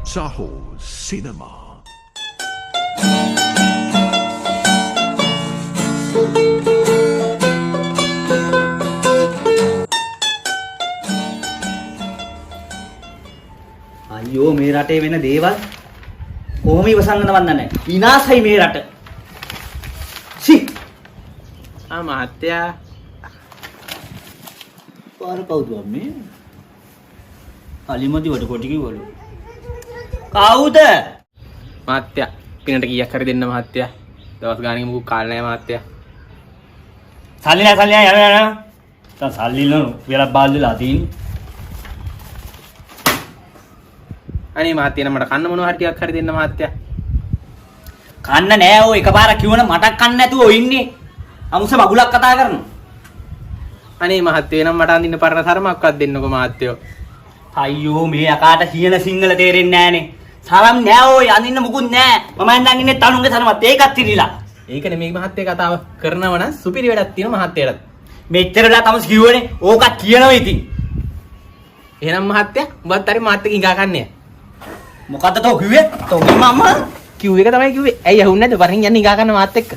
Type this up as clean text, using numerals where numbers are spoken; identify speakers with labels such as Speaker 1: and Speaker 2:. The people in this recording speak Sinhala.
Speaker 1: Saho Cinema.
Speaker 2: අයියෝ මේ රටේ වෙන දේවල් කොහොම ඉවසන්නද මන් දන්නේ නැහැ. විනාශයි මේ රට. සි
Speaker 3: මහත්තයා
Speaker 2: පාර කවුද මේ? අලිමදි වඩ කොටි කිව්වලු. කවුද?
Speaker 3: මහත්තයා පිනට කීයක් හරි දෙන්න මහත්තයා. දවස් ගානක මුකුත් කාලේ නැහැ මහත්තයා.
Speaker 2: සල්ලි නැහැ යන. තන් සල්ලි නෝ වෙලා බාල්දිලා තියෙන්නේ.
Speaker 3: අනේ මහත්තයා මට කන්න මොනවා හරි ටිකක් හරි දෙන්න මහත්තයා.
Speaker 2: කන්න නෑ ඔය එකපාරක් කිව්වන මටක් කන්න නැතුව ඔය ඉන්නේ. අමුස මගුලක් කතා කරනවා.
Speaker 3: අනේ මහත්තයා එනම් මට අඳින්න පරණ තරමක්වත් දෙන්නකෝ මහත්තයෝ.
Speaker 2: අයියෝ මේ අකාට කියන සිංහල තේරෙන්නේ නෑනේ. සරම් නෑ ඔය අඳින්න මුකුත් නෑ. මම දැන් ඉන්නේ තනුන්ගේ තරමත් ඒකත් ඉරිලා.
Speaker 3: ඒකනේ මේ මහත්තයා කතාව කරනව නම් සුපිරි වැඩක් තියෙනවා මහත්තයාට.
Speaker 2: මෙච්චරලා තමස් කිව්වනේ ඕකත් කියනවා ඉතින්.
Speaker 3: එහෙනම් මහත්තයා උඹත් හරි මාත් එක්ක ඉඟා කන්නේ.
Speaker 2: මොකද්ද තෝ කිව්වේ? තෝගේ මම
Speaker 3: කිව් එක තමයි කිව්වේ. ඇයි අහුන්නේ නැද්ද? වරින් යන්නේ ඉඟා ගන්න මාත් එක්ක.